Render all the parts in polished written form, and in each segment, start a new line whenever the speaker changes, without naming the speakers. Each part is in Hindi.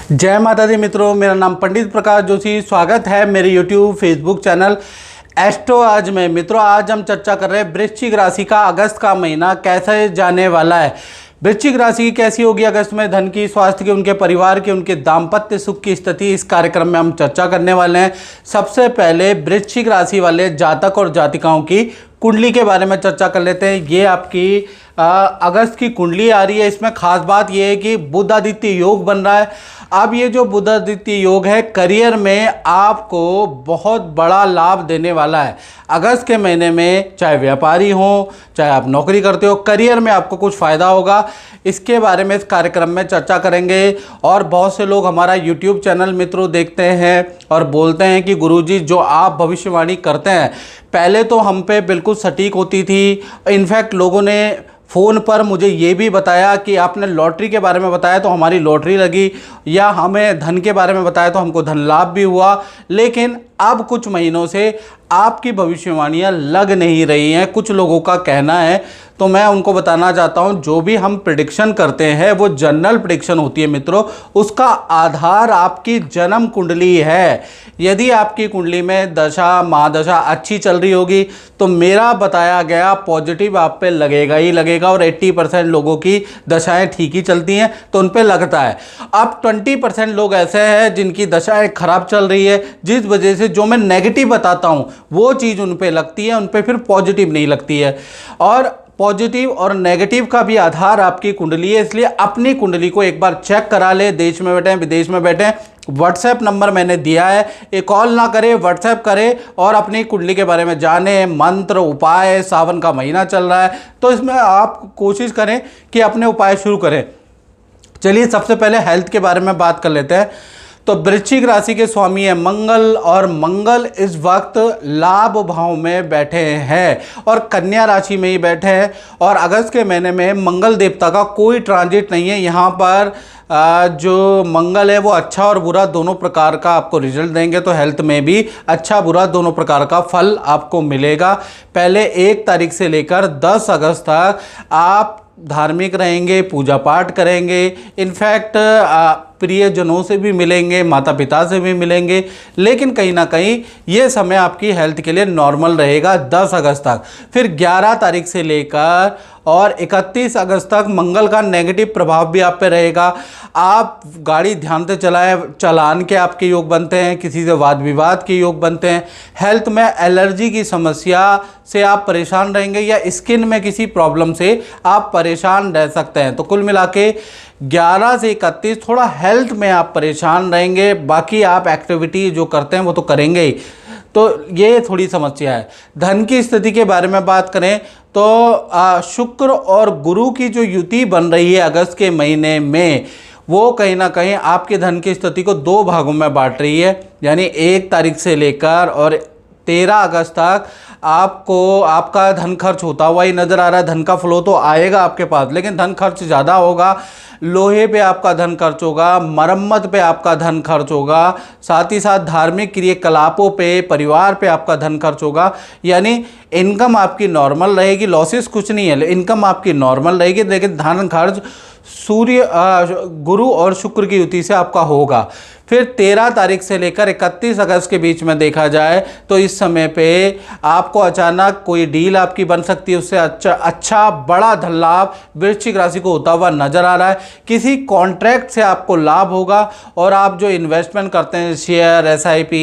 जय माता दी मित्रों, मेरा नाम पंडित प्रकाश जोशी। स्वागत है मेरे YouTube फेसबुक चैनल एस्ट्रो आज में। मित्रों, आज हम चर्चा कर रहे हैं वृश्चिक राशि का अगस्त का महीना कैसे जाने वाला है। वृश्चिक राशि की कैसी होगी अगस्त में, धन की, स्वास्थ्य की, उनके परिवार की, उनके दाम्पत्य सुख की स्थिति इस कार्यक्रम में हम चर्चा करने वाले हैं। सबसे पहले वृश्चिक राशि वाले जातक और जातिकाओं की कुंडली के बारे में चर्चा कर लेते हैं। ये आपकी अगस्त की कुंडली आ रही है। इसमें खास बात यह है कि बुध आदित्य योग बन रहा है। अब ये जो बुध आदित्य योग है करियर में आपको बहुत बड़ा लाभ देने वाला है। अगस्त के महीने में चाहे व्यापारी हो, चाहे आप नौकरी करते हो, करियर में आपको कुछ फ़ायदा होगा। इसके बारे में इस कार्यक्रम में चर्चा करेंगे। और बहुत से लोग हमारा YouTube चैनल मित्रों देखते हैं और बोलते हैं कि गुरुजी जो आप भविष्यवाणी करते हैं पहले तो हम पे बिल्कुल सटीक होती थी। इनफैक्ट लोगों ने फ़ोन पर मुझे ये भी बताया कि आपने लॉटरी के बारे में बताया तो हमारी लॉटरी लगी, या हमें धन के बारे में बताया तो हमको धन लाभ भी हुआ। लेकिन अब कुछ महीनों से आपकी भविष्यवाणियाँ लग नहीं रही हैं, कुछ लोगों का कहना है। तो मैं उनको बताना चाहता हूं, जो भी हम प्रेडिक्शन करते हैं वो जनरल प्रेडिक्शन होती है मित्रों। उसका आधार आपकी जन्म कुंडली है। यदि आपकी कुंडली में दशा महादशा अच्छी चल रही होगी तो मेरा बताया गया पॉजिटिव आप पे लगेगा ही लगेगा। और 80% लोगों की दशाएं ठीक ही चलती हैं तो उन पे लगता है। अब 20% लोग ऐसे हैं जिनकी दशाएं खराब चल रही है, जिस वजह से जो मैं नेगेटिव बताता हूं वो चीज़ उन पे लगती है, उन पे फिर पॉजिटिव नहीं लगती है। और पॉजिटिव और नेगेटिव का भी आधार आपकी कुंडली है, इसलिए अपनी कुंडली को एक बार चेक करा ले। देश में बैठे विदेश में बैठे, व्हाट्सएप नंबर मैंने दिया है, ये कॉल ना करे, व्हाट्सएप करे और अपनी कुंडली के बारे में जाने। मंत्र उपाय, सावन का महीना चल रहा है तो इसमें आप कोशिश करें कि अपने उपाय शुरू करें। चलिए सबसे पहले हेल्थ के बारे में बात कर लेते हैं। तो वृश्चिक राशि के स्वामी है मंगल, और मंगल इस वक्त लाभ भाव में बैठे हैं और कन्या राशि में ही बैठे हैं। और अगस्त के महीने में मंगल देवता का कोई ट्रांजिट नहीं है। यहाँ पर जो मंगल है वो अच्छा और बुरा दोनों प्रकार का आपको रिजल्ट देंगे। तो हेल्थ में भी अच्छा बुरा दोनों प्रकार का फल आपको मिलेगा। पहले 1 तारीख से लेकर 10 अगस्त तक आप धार्मिक रहेंगे, पूजा पाठ करेंगे। इनफैक्ट प्रियजनों से भी मिलेंगे, माता पिता से भी मिलेंगे। लेकिन कहीं ना कहीं ये समय आपकी हेल्थ के लिए नॉर्मल रहेगा 10 अगस्त तक। फिर 11 तारीख से लेकर और 31 अगस्त तक मंगल का नेगेटिव प्रभाव भी आप पे रहेगा। आप गाड़ी ध्यान से चलाएं, चालान के आपके योग बनते हैं, किसी से वाद विवाद के योग बनते हैं। हेल्थ में एलर्जी की समस्या से आप परेशान रहेंगे या स्किन में किसी प्रॉब्लम से आप परेशान रह सकते हैं। तो कुल मिला के 11 से 31 थोड़ा हेल्थ में आप परेशान रहेंगे। बाकी आप एक्टिविटी जो करते हैं वो तो करेंगे ही। तो ये थोड़ी समस्या है। धन की स्थिति के बारे में बात करें तो शुक्र और गुरु की जो युति बन रही है अगस्त के महीने में, वो कहीं ना कहीं आपके धन की स्थिति को 2 भागों में बांट रही है। यानी 1 तारीख से लेकर और 13 अगस्त तक आपको आपका धन खर्च होता हुआ ही नज़र आ रहा है। धन का फ्लो तो आएगा आपके पास, लेकिन धन खर्च ज़्यादा होगा। लोहे पे आपका धन खर्च होगा, मरम्मत पे आपका धन खर्च होगा, साथ ही साथ धार्मिक क्रियाकलापों पे, परिवार पे आपका धन खर्च होगा। यानी इनकम आपकी नॉर्मल रहेगी, लॉसेस कुछ नहीं है, इनकम आपकी नॉर्मल रहेगी, लेकिन धन खर्च सूर्य गुरु और शुक्र की युति से आपका होगा। फिर 13 तारीख से लेकर 31 अगस्त के बीच में देखा जाए तो इस समय पे आपको अचानक कोई डील आपकी बन सकती है, उससे अच्छा बड़ा धन लाभ वृश्चिक राशि को होता हुआ नजर आ रहा है। किसी कॉन्ट्रैक्ट से आपको लाभ होगा और आप जो इन्वेस्टमेंट करते हैं शेयर, SIP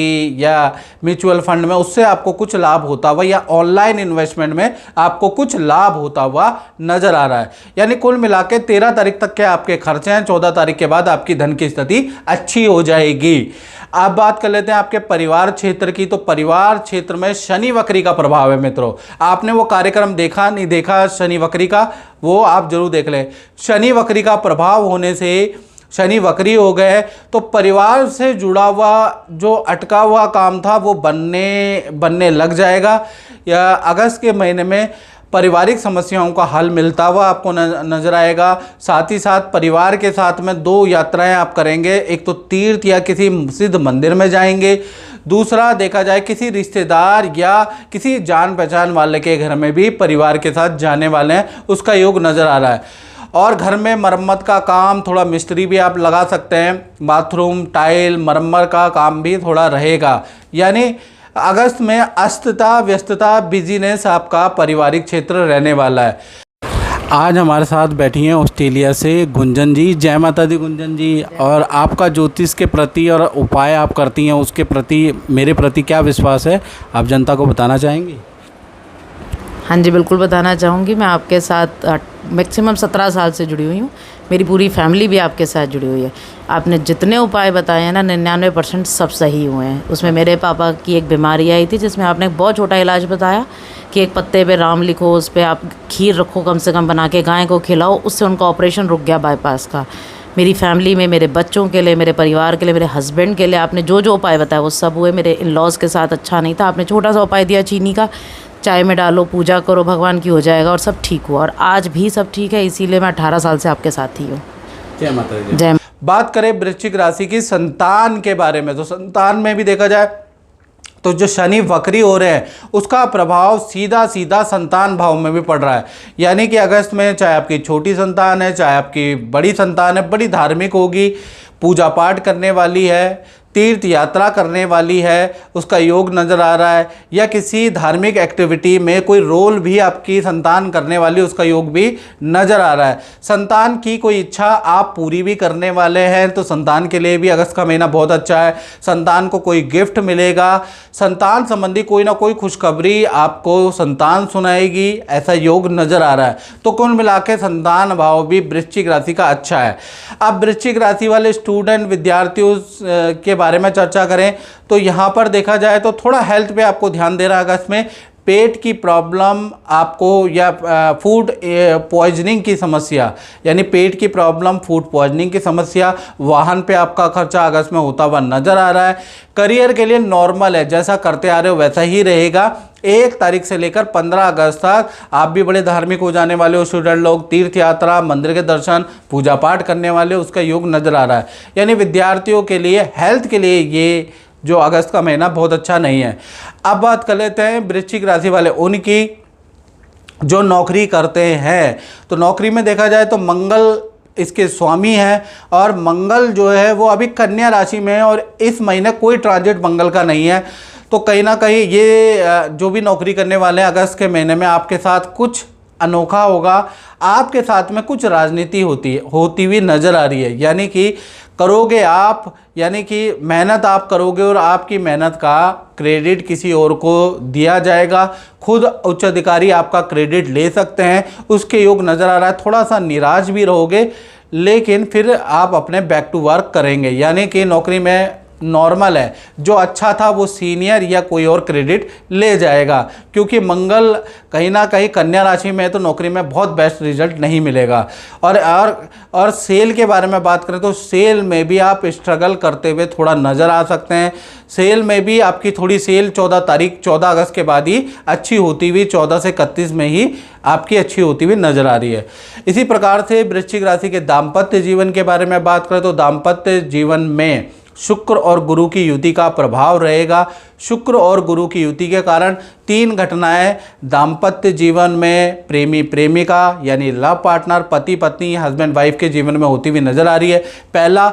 या म्यूचुअल फंड में, उससे आपको कुछ लाभ होता हुआ, या ऑनलाइन इन्वेस्टमेंट में आपको कुछ लाभ होता हुआ नजर आ रहा है। यानी कुल मिला के 13 तारीख तक के आपके खर्चे हैं। 14 तारीख के बाद आपकी धन की स्थिति अच्छी हो जाएगी। अब बात कर लेते हैं आपके परिवार क्षेत्र की। तो परिवार क्षेत्र में शनि वक्री का प्रभाव है मित्रों। आपने वो कार्यक्रम देखा नहीं देखा शनि वक्री का, वो आप जरूर देख लें। शनि वक्री का प्रभाव होने से शनि वक्री हो गए तो परिवार से जुड़ा हुआ जो अटका हुआ काम था वो बनने लग जाएगा। या अगस्त के महीने में पारिवारिक समस्याओं का हल मिलता हुआ आपको नजर आएगा। साथ ही साथ परिवार के साथ में 2 यात्राएं आप करेंगे। एक तो तीर्थ या किसी सिद्ध मंदिर में जाएंगे, दूसरा देखा जाए किसी रिश्तेदार या किसी जान पहचान वाले के घर में भी परिवार के साथ जाने वाले हैं, उसका योग नज़र आ रहा है। और घर में मरम्मत का काम, थोड़ा मिस्त्री भी आप लगा सकते हैं, बाथरूम टाइल मरम्मत का काम भी थोड़ा रहेगा। यानी अगस्त में अस्तता व्यस्तता बिजीनेस आपका पारिवारिक क्षेत्र रहने वाला है। आज हमारे साथ बैठी हैं ऑस्ट्रेलिया से गुंजन जी। जय माता दी गुंजन जी। और आपका ज्योतिष के प्रति और उपाय आप करती हैं उसके प्रति मेरे प्रति क्या विश्वास है, आप जनता को बताना चाहेंगी?
हाँ जी, बिल्कुल बताना चाहूँगी। मैं आपके साथ मैक्सिमम 17 साल से जुड़ी हुई हूँ। मेरी पूरी फैमिली भी आपके साथ जुड़ी हुई है। आपने जितने उपाय बताए हैं ना, 99% सब सही हुए हैं। उसमें मेरे पापा की एक बीमारी आई थी जिसमें आपने एक बहुत छोटा इलाज बताया कि एक पत्ते पे राम लिखो, उस पर आप खीर रखो कम से कम बना के, गाय को खिलाओ, उससे उनका ऑपरेशन रुक गया बाईपास का। मेरी फैमिली में, मेरे बच्चों के लिए, मेरे परिवार के लिए, मेरे हस्बैंड के लिए आपने जो जो उपाय बताया वो सब हुए। मेरे इन लॉज के साथ अच्छा नहीं था, आपने छोटा सा उपाय दिया चीनी का, चाय में डालो, पूजा करो भगवान की, हो जाएगा, और सब ठीक हुआ। और आज भी सब ठीक है, इसीलिए मैं 18 साल से आपके साथ ही हूँ।
जय माता दी।
जय।
बात करें वृश्चिक राशि की संतान के बारे में, तो संतान में भी देखा जाए तो जो शनि वक्री हो रहे हैं उसका प्रभाव सीधा सीधा संतान भाव में भी पड़ रहा है। यानी कि अगस्त में चाहे आपकी छोटी संतान है चाहे आपकी बड़ी संतान है, बड़ी धार्मिक होगी, पूजा पाठ करने वाली है, तीर्थ यात्रा करने वाली है, उसका योग नज़र आ रहा है, या किसी धार्मिक एक्टिविटी में कोई रोल भी आपकी संतान करने वाली, उसका योग भी नज़र आ रहा है। संतान की कोई इच्छा आप पूरी भी करने वाले हैं, तो संतान के लिए भी अगस्त का महीना बहुत अच्छा है। संतान को कोई गिफ्ट मिलेगा, संतान संबंधी कोई ना कोई खुशखबरी आपको संतान सुनाएगी, ऐसा योग नज़र आ रहा है। तो कुल मिला के संतान भाव भी वृश्चिक राशि का अच्छा है। अब वृश्चिक राशि वाले स्टूडेंट विद्यार्थियों के बारे में चर्चा करें तो यहाँ पर देखा जाए तो थोड़ा हेल्थ पे आपको ध्यान देना है अगस्त में। पेट की प्रॉब्लम आपको, या फूड पॉइजनिंग की समस्या, यानी पेट की प्रॉब्लम, फूड पॉइजनिंग की समस्या, वाहन पे आपका खर्चा अगस्त में होता हुआ नज़र आ रहा है। करियर के लिए नॉर्मल है, जैसा करते आ रहे हो वैसा ही रहेगा। 1 तारीख से लेकर 15 अगस्त तक आप भी बड़े धार्मिक हो जाने वाले हो स्टूडेंट लोग, तीर्थ यात्रा, मंदिर के दर्शन, पूजा पाठ करने वाले, उसका योग नज़र आ रहा है। यानी विद्यार्थियों के लिए, हेल्थ के लिए ये जो अगस्त का महीना बहुत अच्छा नहीं है। अब बात कर लेते हैं वृश्चिक राशि वाले उनकी जो नौकरी करते हैं। तो नौकरी में देखा जाए तो मंगल इसके स्वामी हैं, और मंगल जो है वो अभी कन्या राशि में है, और इस महीने कोई ट्रांजिट मंगल का नहीं है। तो कहीं ना कहीं ये जो भी नौकरी करने वाले हैं अगस्त के महीने में आपके साथ कुछ अनोखा होगा। आपके साथ में कुछ राजनीति होती हुई नज़र आ रही है। यानी कि करोगे आप, यानी कि मेहनत आप करोगे और आपकी मेहनत का क्रेडिट किसी और को दिया जाएगा। खुद उच्च अधिकारी आपका क्रेडिट ले सकते हैं, उसके योग नज़र आ रहा है। थोड़ा सा निराश भी रहोगे, लेकिन फिर आप अपने बैक टू वर्क करेंगे। यानी कि नौकरी में नॉर्मल है, जो अच्छा था वो सीनियर या कोई और क्रेडिट ले जाएगा, क्योंकि मंगल कहीं ना कहीं कन्या राशि में है, तो नौकरी में बहुत बेस्ट रिजल्ट नहीं मिलेगा। और सेल के बारे में बात करें तो सेल में भी आप स्ट्रगल करते हुए थोड़ा नज़र आ सकते हैं। सेल में भी आपकी थोड़ी सेल 14 अगस्त के बाद ही अच्छी होती हुई, 14 से 31 में ही आपकी अच्छी होती हुई नज़र आ रही है। इसी प्रकार से वृश्चिक राशि के दाम्पत्य जीवन के बारे में बात करें तो दाम्पत्य जीवन में शुक्र और गुरु की युति का प्रभाव रहेगा। शुक्र और गुरु की युति के कारण 3 घटनाएं दाम्पत्य जीवन में, प्रेमी प्रेमिका यानी लव पार्टनर, पति पत्नी, हस्बैंड वाइफ के जीवन में होती हुई नज़र आ रही है। पहला,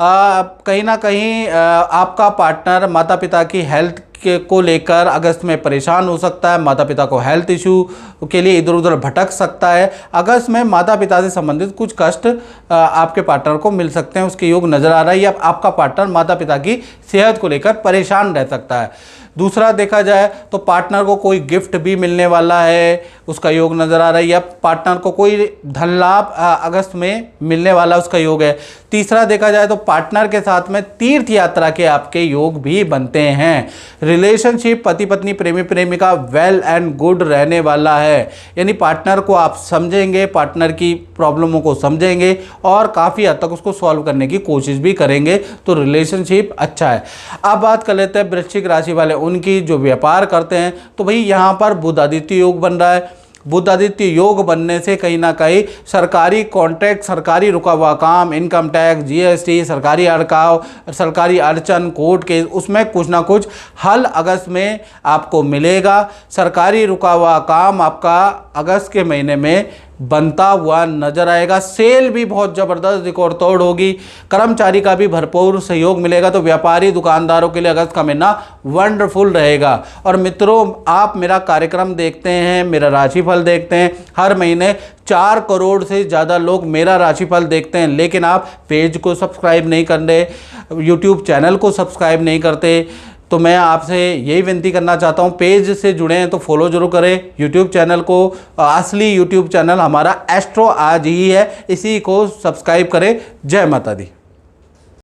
कहीं ना कहीं आपका पार्टनर माता पिता की हेल्थ को लेकर अगस्त में परेशान हो सकता है। माता पिता को हेल्थ इशू के लिए इधर उधर भटक सकता है। अगस्त में माता पिता से संबंधित कुछ कष्ट आपके पार्टनर को मिल सकते हैं, उसके योग नज़र आ रहा है। या आपका पार्टनर माता पिता की सेहत को लेकर परेशान रह सकता है। दूसरा देखा जाए तो पार्टनर को कोई गिफ्ट भी मिलने वाला है, उसका योग नज़र आ रहा है। या पार्टनर को कोई धन लाभ अगस्त में मिलने वाला, उसका योग है। तीसरा देखा जाए तो पार्टनर के साथ में तीर्थ यात्रा के आपके योग भी बनते हैं। रिलेशनशिप पति पत्नी प्रेमी प्रेमिका वेल एंड गुड रहने वाला है। यानी पार्टनर को आप समझेंगे, पार्टनर की प्रॉब्लमों को समझेंगे और काफ़ी हद तक उसको सॉल्व करने की कोशिश भी करेंगे, तो रिलेशनशिप अच्छा है। अब बात कर लेते हैं वृश्चिक राशि वाले उनकी जो व्यापार करते हैं। तो भाई यहाँ पर बुध आदित्य योग बन रहा है। बुध आदित्य योग बनने से कहीं ना कहीं सरकारी कॉन्ट्रैक्ट, सरकारी रुका हुआ काम, इनकम टैक्स, जीएसटी, सरकारी अड़काव, सरकारी अड़चन, कोर्ट केस, उसमें कुछ ना कुछ हल अगस्त में आपको मिलेगा। सरकारी रुका हुआ काम आपका अगस्त के महीने में बनता हुआ नजर आएगा। सेल भी बहुत ज़बरदस्त रिकॉर्ड तोड़ होगी, कर्मचारी का भी भरपूर सहयोग मिलेगा। तो व्यापारी दुकानदारों के लिए अगस्त का महीना वंडरफुल रहेगा। और मित्रों, आप मेरा कार्यक्रम देखते हैं, मेरा राशिफल देखते हैं, हर महीने 4 करोड़ से ज़्यादा लोग मेरा राशिफल देखते हैं, लेकिन आप पेज को सब्सक्राइब नहीं करते, यूट्यूब चैनल को सब्सक्राइब नहीं करते। तो मैं आपसे यही विनती करना चाहता हूँ, पेज से जुड़े हैं तो फॉलो जरूर करें यूट्यूब चैनल को। असली यूट्यूब चैनल हमारा एस्ट्रो आज ही है, इसी को सब्सक्राइब करें। जय माता दी।